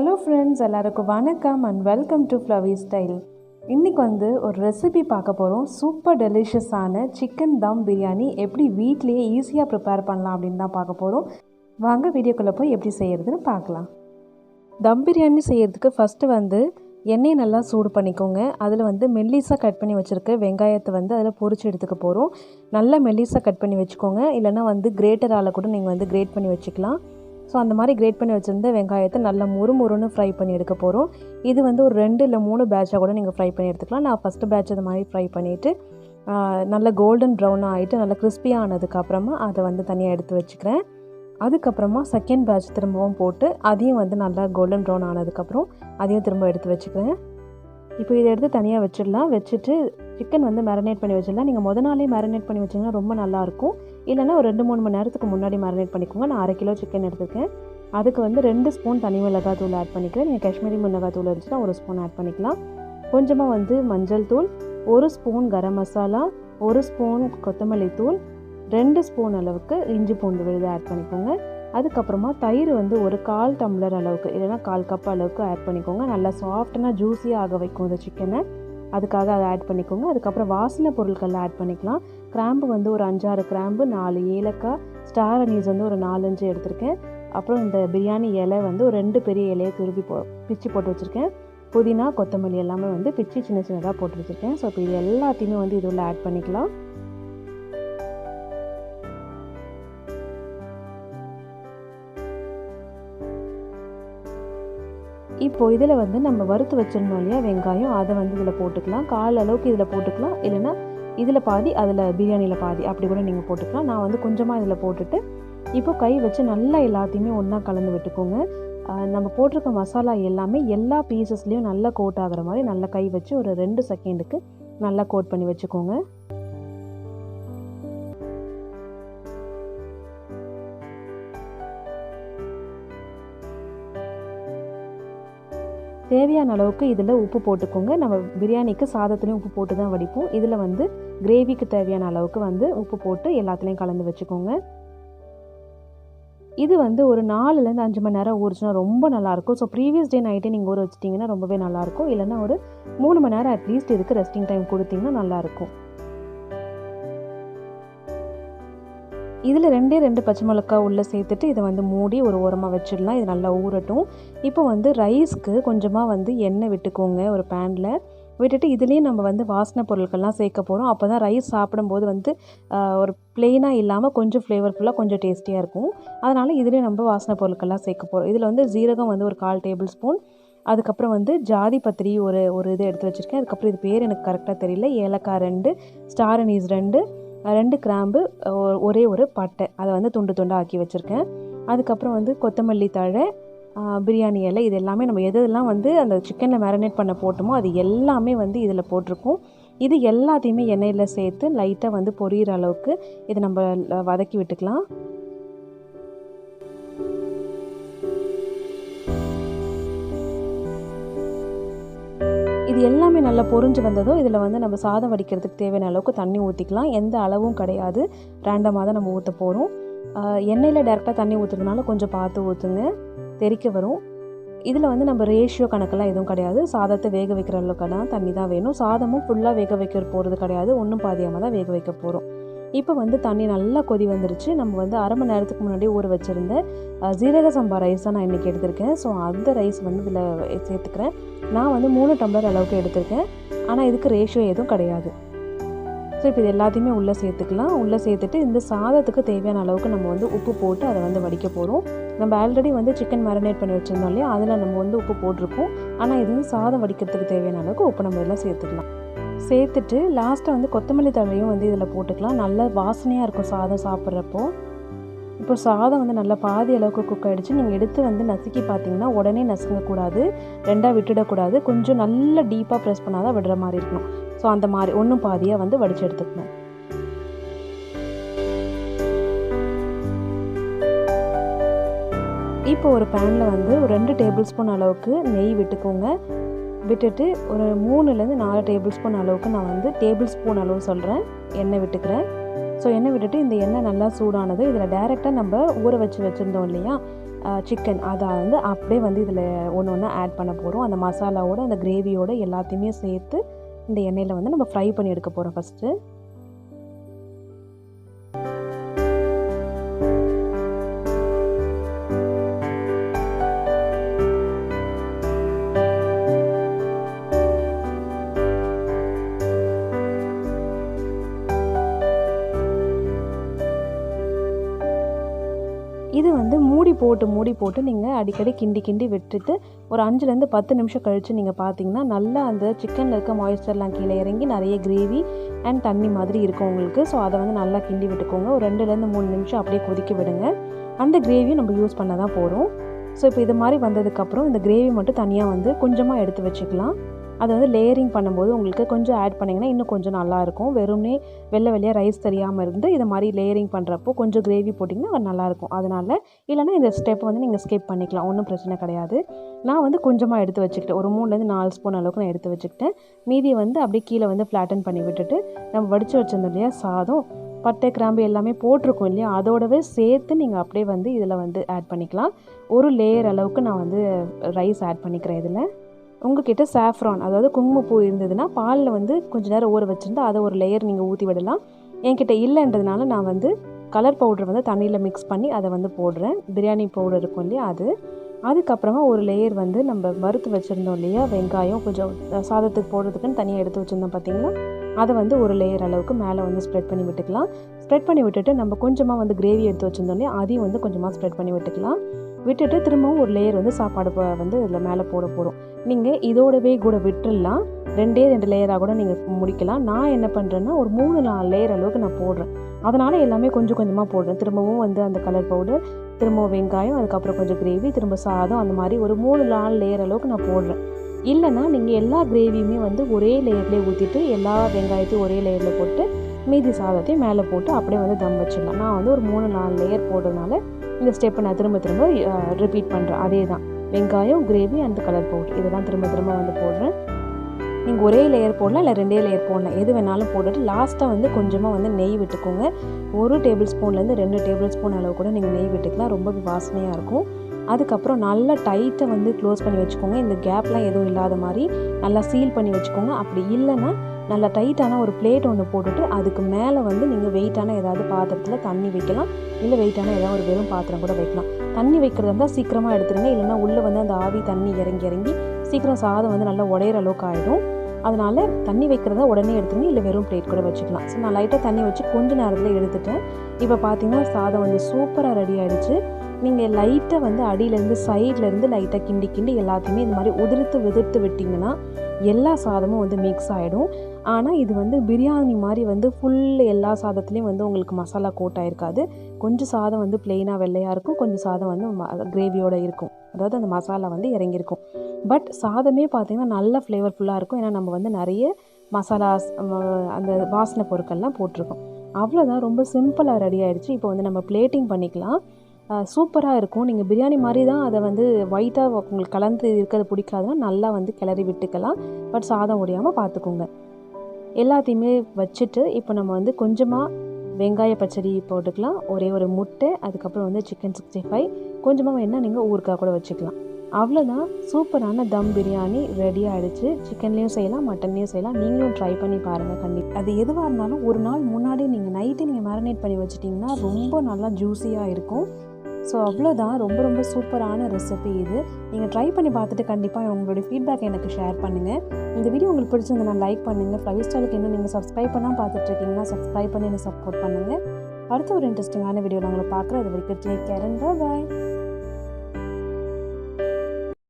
Hello friends, எல்லாருக்கும் வணக்கம் and welcome to ஃப்ளவி style. இன்றைக்கி ஒரு ரெசிபி பார்க்க போகிறோம். சூப்பர் டெலிஷியஸான சிக்கன் தம் பிரியாணி எப்படி வீட்லேயே ஈஸியாக ப்ரிப்பேர் பண்ணலாம் அப்படின்னு தான் பார்க்க போகிறோம். வாங்க வீடியோக்குள்ளே போய் எப்படி செய்கிறதுன்னு பார்க்கலாம். தம் பிரியாணி செய்கிறதுக்கு ஃபஸ்ட்டு எண்ணெய் நல்லா சூடு பண்ணிக்கோங்க. அதில் மெல்லிஸாக கட் பண்ணி வச்சுருக்க வெங்காயத்தை அதில் பொரிச்சு எடுத்துக்க போகிறோம். நல்லா மெல்லிஸாக கட் பண்ணி வச்சுக்கோங்க. இல்லைனா கிரேட்டரால் கூட நீங்கள் கிரேட் பண்ணி வச்சுக்கலாம். ஸோ அந்த மாதிரி கிரேட் பண்ணி வச்சுருந்த வெங்காயத்தை நல்லா முறுமுறுன்னு ஃப்ரை பண்ணி எடுக்க போகிறோம். இது ஒரு 2 இல்லை 3 பேட்சாக கூட நீங்கள் ஃப்ரை பண்ணி எடுத்துக்கலாம். நான் ஃபஸ்ட்டு பேட்ச் அது மாதிரி ஃப்ரை பண்ணிவிட்டு நல்லா கோல்டன் ப்ரௌனாக ஆகிட்டு நல்லா கிறிஸ்பியாக ஆனதுக்கப்புறமா அதை தனியாக எடுத்து வச்சுக்கிறேன். அதுக்கப்புறமா செகண்ட் பேட்ச் திரும்பவும் போட்டு அதையும் நல்லா கோல்டன் ப்ரௌன் ஆனதுக்கப்புறம் அதையும் திரும்ப எடுத்து வச்சுக்கிறேன். இப்போ இதை எடுத்து தனியாக வச்சிடலாம். வச்சுட்டு சிக்கன் மேரினேட் பண்ணி வச்சிடலாம். நீங்கள் நாளே மேரினேட் பண்ணி வச்சிங்கன்னா ரொம்ப நல்லாயிருக்கும். இல்லைனா ஒரு 2-3 மணி நேரத்துக்கு முன்னாடி மேரினேட் பண்ணிக்கோங்க. நான் 1/2 கிலோ சிக்கன் எடுத்துருக்கேன். அதுக்கு 2 ஸ்பூன் தனி மிளகாத்தூள் ஆட் பண்ணிக்கிறேன். நீங்கள் காஷ்மீரி மிளகாத்தூள் இருந்துச்சுன்னா 1 ஸ்பூன் ஆட் பண்ணிக்கலாம். கொஞ்சமாக மஞ்சள் தூள், 1 ஸ்பூன் கரம் மசாலா, 1 ஸ்பூன் கொத்தமல்லி தூள், 2 ஸ்பூன் அளவுக்கு இஞ்சி பூண்டு விழுது ஆட் பண்ணிக்கோங்க. அதுக்கப்புறமா தயிர் ஒரு 1/4 டம்ளர் அளவுக்கு இல்லைனா 1/4 கப் அளவுக்கு ஆட் பண்ணிக்கோங்க. நல்லா சாஃப்ட்னா ஜூஸியாக ஆக வைக்கும் இந்த சிக்கனை. அதுக்காக அதை ஆட் பண்ணிக்கோங்க. அதுக்கப்புறம் வாசனை பொருட்கள்லாம் ஆட் பண்ணிக்கலாம். கிராம்பு ஒரு 5-6 கிராம்பு, 4 ஏலக்காய், ஸ்டார் அனீஸ் ஒரு 4-5 எடுத்திருக்கேன். அப்புறம் இந்த பிரியாணி இலை ஒரு 2 பெரிய இலையை பிச்சு போட்டு வச்சுருக்கேன். புதினா, கொத்தமல்லி எல்லாமே பிச்சு சின்ன சின்னதாக போட்டு வச்சுருக்கேன். ஸோ இப்போ இது எல்லாத்தையுமே இது உள்ள ஆட் பண்ணிக்கலாம். இப்போது இதில் நம்ம வறுத்து வச்சிருந்தோம் இல்லையா வெங்காயம், அதை இதில் போட்டுக்கலாம். 1/4 அளவுக்கு இதில் போட்டுக்கலாம். இல்லைனா இதில் பாதி அதில் பிரியாணியில் பாதி அப்படி கூட நீங்கள் போட்டுக்கலாம். நான் கொஞ்சமாக இதில் போட்டுட்டு இப்போ கை வச்சு நல்லா எல்லாத்தையுமே ஒன்றா கலந்து விட்டுக்கோங்க. நம்ம போட்டிருக்க மசாலா எல்லாமே எல்லா பீசஸ்லேயும் நல்லா கோட் ஆகிற மாதிரி நல்லா கை வச்சு ஒரு 2 செகண்டுக்கு நல்லா கோட் பண்ணி வச்சுக்கோங்க. தேவையான அளவுக்கு இதில் உப்பு போட்டுக்கோங்க. நம்ம பிரியாணிக்கு சாதத்துலேயும் உப்பு போட்டு தான் வடிப்போம். இதில் கிரேவிக்கு தேவையான அளவுக்கு உப்பு போட்டு எல்லாத்துலேயும் கலந்து வச்சுக்கோங்க. இது ஒரு 4லேருந்து 5 மணி நேரம் ஊறிச்சுன்னா ரொம்ப நல்லாயிருக்கும். ஸோ ப்ரீவியஸ் டே நைட்டே நீங்கள் ஊற வச்சிட்டிங்கன்னா ரொம்பவே நல்லாயிருக்கும். இல்லைனா ஒரு 3 மணி நேரம் அட்லீஸ்ட் இதுக்கு ரெஸ்டிங் டைம் கொடுத்திங்கன்னா நல்லாயிருக்கும். இதில் 2 பச்சை மிளகாய் உள்ளே சேர்த்துட்டு இதை மூடி ஒரு ஓரமாக வச்சிடலாம். இது நல்லா ஊறட்டும். இப்போ ரைஸ்க்கு கொஞ்சமாக எண்ணெய் விட்டுக்கோங்க ஒரு பேனில். விட்டுட்டு இதுலேயும் நம்ம வாசனை பொருட்கள்லாம் சேர்க்க போகிறோம். அப்போ தான் ரைஸ் சாப்பிடும்போது ஒரு ப்ளெயினாக இல்லாமல் கொஞ்சம் ஃப்ளேவர்ஃபுல்லாக கொஞ்சம் டேஸ்டியாக இருக்கும். அதனால் இதுலேயும் நம்ம வாசனை பொருட்கள்லாம் சேர்க்க போகிறோம். இதில் ஜீரகம் ஒரு 1/4 டேபிள் ஸ்பூன். அதுக்கப்புறம் ஜாதி பத்திரி ஒரு இது எடுத்து வச்சுருக்கேன். அதுக்கப்புறம் இது பேர் எனக்கு கரெக்டாக தெரியல. ஏலக்காய் 2, ஸ்டார் அனீஸ் 2 கிராம்பு, ஒரே ஒரு பட்டை, அதை துண்டு துண்டாக ஆக்கி வச்சுருக்கேன். அதுக்கப்புறம் கொத்தமல்லி தழை, பிரியாணி இலை, இது எல்லாமே நம்ம எதெல்லாம் அந்த சிக்கனில் மேரினேட் பண்ண போட்டோமோ அது எல்லாமே இதில் போட்டிருக்கோம். இது எல்லாத்தையுமே எண்ணெயில் சேர்த்து லைட்டாக பொரியிற அளவுக்கு இதை நம்ம வதக்கி விட்டுக்கலாம். இது எல்லாமே நல்லா பொரிஞ்சு வந்ததும் இதில் நம்ம சாதம் வடிக்கிறதுக்கு தேவையான அளவுக்கு தண்ணி ஊற்றிக்கலாம். எந்த அளவும் கிடையாது, ரேண்டமாக தான் நம்ம ஊற்ற போகிறோம். எண்ணெயில் டேரெக்டாக தண்ணி ஊற்றுறதுனால கொஞ்சம் பார்த்து ஊற்றுங்க, தெறிக்க வரும். இதில் நம்ம ரேஷியோ கணக்கெல்லாம் எதுவும் கிடையாது. சாதத்தை வேக வைக்கிற அளவுக்கான தண்ணி தான் வேணும். சாதமும் ஃபுல்லாக வேக வைக்க போகிறது கிடையாது, ஒன்றும் பாதியாமல் தான் வேக வைக்க போகிறோம். இப்போ தண்ணி நல்லா கொதி வந்துருச்சு. நம்ம 1/2 மணி நேரத்துக்கு முன்னாடி ஊற வச்சுருந்த ஜீரக சம்பா ரைஸ் தான் நான் இன்றைக்கி எடுத்திருக்கேன். ஸோ அந்த ரைஸ் இதில் சேர்த்துக்கிறேன். நான் 3 டம்ளர் அளவுக்கு எடுத்திருக்கேன். ஆனால் இதுக்கு ரேஷியோ எதுவும் கிடையாது. ஸோ இப்போ இது எல்லாத்தையுமே உள்ளே சேர்த்துக்கலாம். உள்ளே சேர்த்துட்டு இந்த சாதத்துக்கு தேவையான அளவுக்கு நம்ம உப்பு போட்டு அதை வடிக்க போகிறோம். நம்ம ஆல்ரெடி சிக்கன் மேரினேட் பண்ணி வச்சுருந்தோம் இல்லையா, அதில் நம்ம உப்பு போட்டிருக்கோம். ஆனால் இது சாதம் வடிக்கிறதுக்கு தேவையான அளவுக்கு உப்பு நம்ம இதெல்லாம் சேர்த்துக்கலாம். சேர்த்துட்டு லாஸ்ட்டாக கொத்தமல்லி தழையும் இதில் போட்டுக்கலாம். நல்லா வாசனையாக இருக்கும் சாதம் சாப்பிட்றப்போ. இப்போ சாதம் நல்லா பாதி அளவுக்கு குக் ஆகிடுச்சு. நீங்கள் எடுத்து நசுக்கி பார்த்தீங்கன்னா உடனே நசுங்கக்கூடாது, 2ஆக விட்டுடக்கூடாது. கொஞ்சம் நல்லா டீப்பாக ப்ரெஸ் பண்ணால் தான் விடுற மாதிரி இருக்கணும். ஸோ அந்த மாதிரி ஒன்றும் பாதியாக வடித்து எடுத்துக்கணும். இப்போ ஒரு பேனில் ஒரு 2 டேபிள் ஸ்பூன் அளவுக்கு நெய் விட்டுக்கோங்க. விட்டுட்டு ஒரு 3லேருந்து 4 டேபிள் ஸ்பூன் அளவுக்கு நான் டேபிள் ஸ்பூன் அளவு சொல்கிறேன் எண்ணெய் விட்டுக்கிறேன். ஸோ எண்ணெய் விட்டுட்டு இந்த எண்ணெய் நல்லா சூடானது இதில் டைரெக்டாக நம்ம ஊற வச்சுருந்தோம் இல்லையா சிக்கன் அதை வந்து அப்படியே வந்து இதில் ஒன்று ஒன்று ஆட் பண்ண போகிறோம். அந்த மசாலாவோட அந்த கிரேவியோட எல்லாத்தையுமே சேர்த்து இந்த எண்ணெயில் வந்து நம்ம ஃப்ரை பண்ணி எடுக்க போகிறோம் ஃபஸ்ட்டு. இது வந்து மூடி போட்டு நீங்கள் அடிக்கடி கிண்டி விட்டுட்டு ஒரு 5லேருந்து 10 நிமிஷம் கழித்து நீங்கள் பார்த்தீங்கன்னா நல்லா அந்த சிக்கனில் இருக்க மாய்ஸ்சர்லாம் கீழே இறங்கி நிறைய கிரேவி அண்ட் தண்ணி மாதிரி இருக்கும் உங்களுக்கு. ஸோ அதை வந்து நல்லா கிண்டி விட்டுக்கோங்க. ஒரு 2லேருந்து 3 நிமிஷம் அப்படியே கொதிக்க விடுங்க. அந்த கிரேவியும் நம்ம யூஸ் பண்ண தான் போகிறோம். ஸோ இப்போ இது மாதிரி வந்ததுக்கப்புறம் இந்த கிரேவி மட்டும் தனியாக வந்து கொஞ்சமாக எடுத்து வச்சுக்கலாம். அதை வந்து லேயரிங் பண்ணும்போது உங்களுக்கு கொஞ்சம் ஆட் பண்ணிங்கன்னா இன்னும் கொஞ்சம் நல்லாயிருக்கும். வெறும்னே வெள்ளையாக ரைஸ் தெரியாமல் இருந்து இதை மாதிரி லேயரிங் பண்ணுறப்போ கொஞ்சம் கிரேவி போட்டிங்கன்னா அது நல்லாயிருக்கும். அதனால் இல்லைனா இந்த ஸ்டெப் வந்து நீங்கள் ஸ்கிப் பண்ணிக்கலாம், ஒன்றும் பிரச்சனை கிடையாது. நான் வந்து கொஞ்சமாக எடுத்து வச்சுக்கிட்டேன். ஒரு 3லேருந்து 4 ஸ்பூன் அளவுக்கு நான் எடுத்து வச்சுக்கிட்டேன். மீதியை வந்து அப்படியே கீழே வந்து ஃப்ளாட்டன் பண்ணி விட்டுட்டு நம்ம வடித்து வச்சிருந்தோம் இல்லையா சாதம், பட்டை கிராம்பு எல்லாமே போட்டிருக்கோம் இல்லையா, அதோடவே சேர்த்து நீங்கள் அப்படியே வந்து இதில் வந்து ஆட் பண்ணிக்கலாம். ஒரு லேயர் அளவுக்கு நான் வந்து ரைஸ் ஆட் பண்ணிக்கிறேன். இதில் உங்ககிட்ட சாஃப்ரான் அதாவது குங்குமப்பூ இருந்ததுன்னா பாலில் வந்து கொஞ்சம் நேரம் ஊற வச்சுருந்து அதை ஒரு லேயர் நீங்கள் ஊற்றி விடலாம். என்கிட்ட இல்லைன்றதுனால நான் வந்து கலர் பவுடர் வந்து தண்ணியில் மிக்ஸ் பண்ணி அதை வந்து போடுறேன். பிரியாணி பவுடர் இருக்கும் இல்லையா அது. அதுக்கப்புறமா ஒரு லேயர் வந்து நம்ம வறுத்து வச்சுருந்தோம் இல்லையா வெங்காயம், கொஞ்சம் சாதத்துக்கு போடுறதுக்குன்னு தனியாக எடுத்து வச்சுருந்தோம் பார்த்தீங்களா, அதை வந்து ஒரு லேயர் அளவுக்கு மேலே வந்து ஸ்ப்ரெட் பண்ணி விட்டுக்கலாம். ஸ்ப்ரெட் பண்ணி விட்டுட்டு நம்ம கொஞ்சமாக வந்து கிரேவி எடுத்து வச்சுருந்தோம் இல்லையா, அதையும் வந்து கொஞ்சமாக ஸ்ப்ரெட் பண்ணி விட்டுக்கலாம். விட்டுட்டு திரும்பவும் ஒரு லேயர் வந்து சாப்பாடு வந்து இதில் மேலே போட போகிறோம். நீங்கள் இதோடவே கூட விட்டுடலாம், 2 லேயராக கூட நீங்கள் முடிக்கலாம். நான் என்ன பண்ணுறேன்னா ஒரு 3-4 லேயர் அளவுக்கு நான் போடுறேன். அதனால் எல்லாமே கொஞ்சம் கொஞ்சமாக போடுறேன். திரும்பவும் வந்து அந்த கலர் பவுடர், திரும்பவும் வெங்காயம், அதுக்கப்புறம் கொஞ்சம் கிரேவி, திரும்ப சாதம், அந்த மாதிரி ஒரு 3-4 லேயர் அளவுக்கு நான் போடுறேன். இல்லைனா நீங்கள் எல்லா கிரேவியுமே வந்து ஒரே லேயர்லேயே ஊற்றிட்டு எல்லா வெங்காயத்தையும் ஒரே லேயரில் போட்டு மீதி சாதத்தையும் மேலே போட்டு அப்படியே வந்து தம் வச்சிடலாம். நான் வந்து ஒரு 3-4 லேயர் போடுறதுனால இந்த ஸ்டெப்பை நான் திரும்ப ரிப்பீட் பண்ணுறேன். அதே தான் வெங்காயம், கிரேவி அண்ட் கலர் பவுடர் இதை தான் திரும்ப வந்து போடுறேன். நீங்கள் ஒரே லேயர் போடலாம், இல்லை 2 லேயர் போடலாம், எது வேணாலும் போட்டுட்டு லாஸ்ட்டாக வந்து கொஞ்சமாக வந்து நெய் விட்டுக்கோங்க. 1 டேபிள் ஸ்பூன்லேருந்து 2 டேபிள் ஸ்பூன் அளவு கூட நீங்கள் நெய் விட்டுக்கலாம். ரொம்ப வாசனையாக இருக்கும். அதுக்கப்புறம் நல்லா டைட்டை வந்து க்ளோஸ் பண்ணி வச்சுக்கோங்க. இந்த கேப்லாம் எதுவும் இல்லாத மாதிரி நல்லா சீல் பண்ணி வச்சுக்கோங்க. அப்படி இல்லைன்னா நல்லா டைட்டான ஒரு பிளேட் ஒன்று போட்டுட்டு அதுக்கு மேலே வந்து நீங்கள் வெயிட்டான ஏதாவது பாத்திரத்தில் தண்ணி வைக்கலாம், இல்லை வெயிட்டான ஏதாவது ஒரு வெறும் பாத்திரம் கூட வைக்கலாம். தண்ணி வைக்கிறதா இருந்தால் சீக்கிரமாக எடுத்துருங்க, இல்லைனா உள்ளே வந்து அந்த ஆவி தண்ணி இறங்கி சீக்கிரம் சாதம் வந்து நல்லா உடையிற அளவுக்கு ஆகிடும். அதனால் தண்ணி வைக்கிறதா உடனே எடுத்துருங்க, இல்லை வெறும் பிளேட் கூட வச்சுக்கலாம். ஸோ நான் லைட்டாக தண்ணி வச்சு கொஞ்சம் நேரத்தில் எடுத்துட்டேன். இப்போ பார்த்தீங்கன்னா சாதம் வந்து சூப்பராக ரெடி ஆகிடுச்சு. நீங்கள் லைட்டாக வந்து அடியிலேருந்து சைட்லேருந்து லைட்டாக கிண்டி எல்லாத்தையுமே இந்த மாதிரி விதிர்த்து விட்டிங்கன்னா எல்லா சாதமும் வந்து மிக்ஸ் ஆகிடும். ஆனால் இது வந்து பிரியாணி மாதிரி வந்து ஃபுல் எல்லா சாதத்துலேயும் வந்து உங்களுக்கு மசாலா கோட் ஆகிருக்காது. கொஞ்சம் சாதம் வந்து ப்ளெயினாக வெள்ளையாக இருக்கும், கொஞ்சம் சாதம் வந்து கிரேவியோடு இருக்கும், அதாவது அந்த மசாலா வந்து இறங்கியிருக்கும். பட் சாதமே பார்த்திங்கன்னா நல்ல ஃப்ளேவர்ஃபுல்லாக இருக்கும். ஏன்னா நம்ம வந்து நிறைய மசாலாஸ் அந்த வாசனை பொருட்கள்லாம் போட்டிருக்கோம். அவ்வளோதான், ரொம்ப சிம்பிளாக ரெடி ஆகிடுச்சு. இப்போ வந்து நம்ம பிளேட்டிங் பண்ணிக்கலாம். சூப்பராக இருக்கும். நீங்கள் பிரியாணி மாதிரி தான் அதை வந்து ஒயிட்டாக உங்களுக்கு கலந்து இருக்கிறது பிடிக்காதுன்னா நல்லா வந்து கிளறி விட்டுக்கலாம். பட் சாதம் ஒடியாமல் பார்த்துக்கோங்க. எல்லாத்தையுமே வச்சுட்டு இப்போ நம்ம வந்து கொஞ்சமாக வெங்காய பச்சடி போட்டுக்கலாம், ஒரே ஒரு முட்டை, அதுக்கப்புறம் வந்து சிக்கன் 65, கொஞ்சமாக வேணால் நீங்கள் ஊறுகாய் கூட வச்சுக்கலாம். அவ்வளோதான், சூப்பரான தம் பிரியாணி ரெடி ஆகிடுச்சு. சிக்கன்லேயும் செய்யலாம், மட்டன்லேயும் செய்யலாம். நீங்களும் ட்ரை பண்ணி பாருங்கள் கண்டிப்பாக. அது எதுவாக இருந்தாலும் ஒரு நாள் முன்னாடி நீங்கள் நைட்டு நீங்கள் மேரினேட் பண்ணி வச்சிட்டிங்கன்னா ரொம்ப நல்லா ஜூஸியாக இருக்கும். ஸோ அவ்வளோதான், ரொம்ப சூப்பரான ரெசிபி இது. நீங்கள் ட்ரை பண்ணி பார்த்துட்டு கண்டிப்பாக உங்களுடைய ஃபீட்பேக் எனக்கு ஷேர் பண்ணுங்கள். இந்த வீடியோ உங்களுக்கு பிடிச்சிருந்தா லைக் பண்ணுங்கள். ஃப்ளவி ஸ்டைலுக்கு இன்னும் நீங்கள் சப்ஸ்கிரைப் பண்ணால் பார்த்துட்ருக்கீங்கன்னா சப்ஸ்கிரைப் பண்ணி எனக்கு சப்போர்ட் பண்ணுங்கள். அடுத்த ஒரு இன்ட்ரெஸ்டிங்கான வீடியோவில் உங்களை பார்க்குறேன். அது வரைக்கும் டேக் கேர் அண்ட் பை.